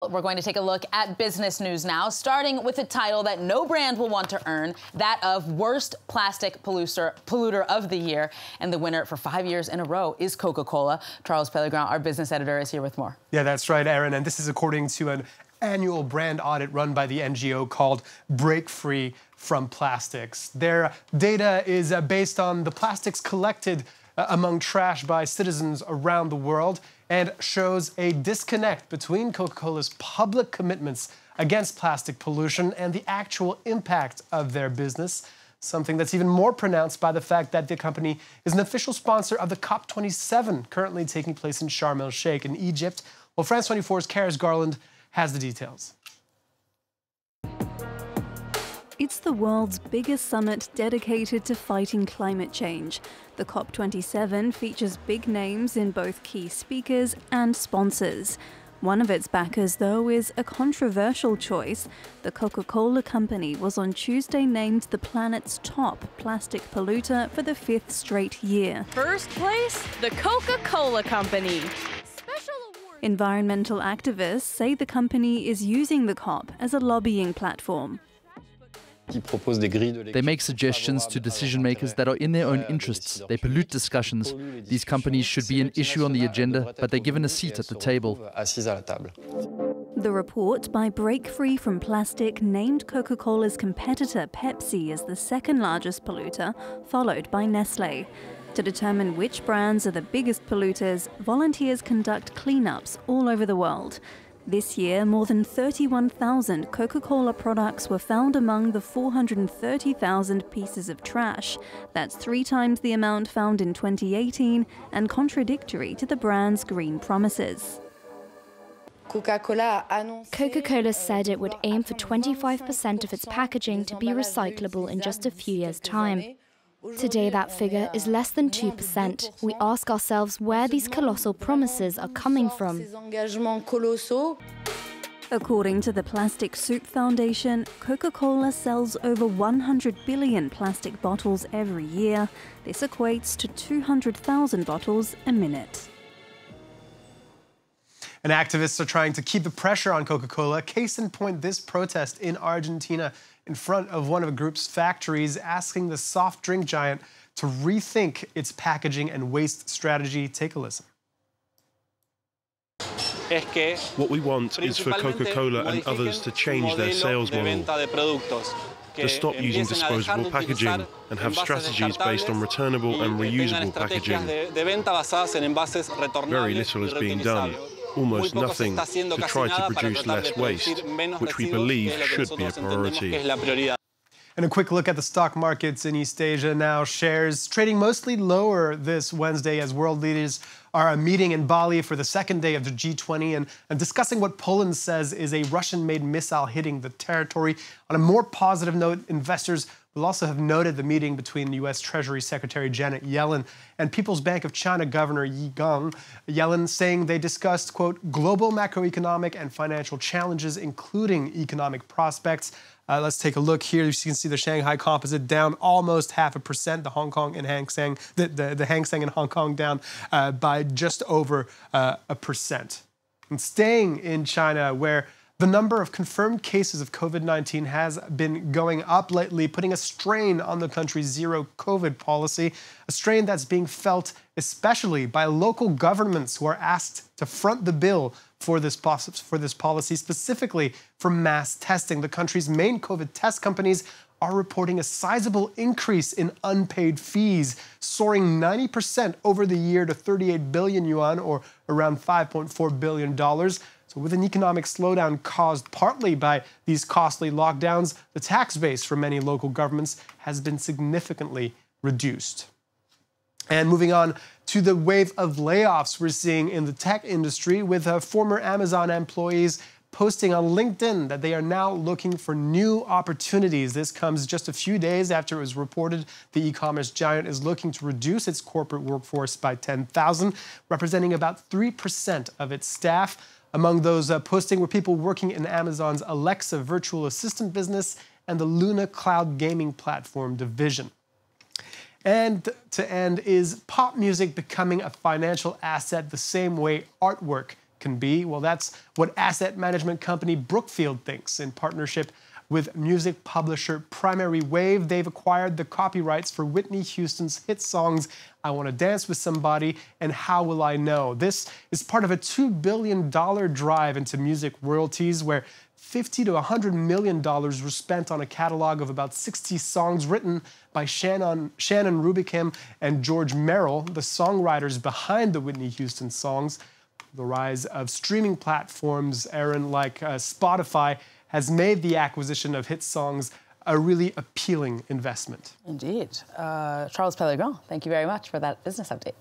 We're going to take a look at business news now, starting with a title that no brand will want to earn, that of Worst Plastic Polluter of the Year. And the winner for 5 years in a row is Coca-Cola. Charles Pellegrin, our business editor, is here with more. Yeah, that's right, Aaron. And this is according to an annual brand audit run by the NGO called Break Free from Plastics. Their data is based on the plastics collected among trash by citizens around the world and shows a disconnect between Coca-Cola's public commitments against plastic pollution and the actual impact of their business, something that's even more pronounced by the fact that the company is an official sponsor of the COP27 currently taking place in Sharm el-Sheikh in Egypt. Well, France 24's Karis Garland has the details. It's the world's biggest summit dedicated to fighting climate change. The COP27 features big names in both key speakers and sponsors. One of its backers, though, is a controversial choice. The Coca-Cola company was on Tuesday named the planet's top plastic polluter for the 5th straight year. First place, the Coca-Cola company. Environmental activists say the company is using the COP as a lobbying platform. They make suggestions to decision makers that are in their own interests. They pollute discussions. These companies should be an issue on the agenda, but they're given a seat at the table. The report by Break Free from Plastic named Coca-Cola's competitor Pepsi as the second largest polluter, followed by Nestle. To determine which brands are the biggest polluters, volunteers conduct cleanups all over the world. This year, more than 31,000 Coca-Cola products were found among the 430,000 pieces of trash. That's 3 times the amount found in 2018 and contradictory to the brand's green promises. Coca-Cola said it would aim for 25% of its packaging to be recyclable in just a few years' time. Today that figure is less than 2%. We ask ourselves where these colossal promises are coming from. According to the Plastic Soup Foundation, Coca-Cola sells over 100 billion plastic bottles every year. This equates to 200,000 bottles a minute. And activists are trying to keep the pressure on Coca-Cola. Case in point, this protest in Argentina in front of one of the group's factories, asking the soft drink giant to rethink its packaging and waste strategy. Take a listen. What we want is for Coca-Cola and others to change their sales model, to stop using disposable packaging and have strategies based on returnable and reusable packaging. Very little is being done. Almost nothing to try to produce less waste, which we believe should be a priority. And a quick look at the stock markets in East Asia now. Shares trading mostly lower this Wednesday as world leaders are meeting in Bali for the second day of the G20 and discussing what Poland says is a Russian-made missile hitting the territory. On a more positive note, investors will also have noted the meeting between U.S. Treasury Secretary Janet Yellen and People's Bank of China Governor Yi Gang. Yellen saying they discussed, quote, global macroeconomic and financial challenges, including economic prospects. Let's take a look here. You can see the Shanghai Composite down almost 0.5%. The Hong Kong and Hang Seng, the Hang Seng in Hong Kong down by just over 1%. And staying in China, where the number of confirmed cases of COVID-19 has been going up lately, putting a strain on the country's zero-COVID policy, a strain that's being felt especially by local governments who are asked to front the bill for this policy, specifically for mass testing. The country's main COVID test companies are reporting a sizable increase in unpaid fees, soaring 90% over the year to 38 billion yuan, or around $5.4 billion. So with an economic slowdown caused partly by these costly lockdowns, the tax base for many local governments has been significantly reduced. And moving on to the wave of layoffs we're seeing in the tech industry, with former Amazon employees posting on LinkedIn that they are now looking for new opportunities. This comes just a few days after it was reported the e-commerce giant is looking to reduce its corporate workforce by 10,000, representing about 3% of its staff. Among those posting were people working in Amazon's Alexa virtual assistant business and the Luna cloud gaming platform division. And to end, is pop music becoming a financial asset the same way artwork can be? Well, that's what asset management company Brookfield thinks. In partnership with music publisher Primary Wave, they've acquired the copyrights for Whitney Houston's hit songs I Want to Dance with Somebody and How Will I Know. This is part of a $2 billion drive into music royalties where $50 to $100 million were spent on a catalog of about 60 songs written by Shannon Rubicam and George Merrill, the songwriters behind the Whitney Houston songs. The rise of streaming platforms, Aaron, like Spotify, has made the acquisition of hit songs a really appealing investment. Indeed. Charles Pellegrin, thank you very much for that business update.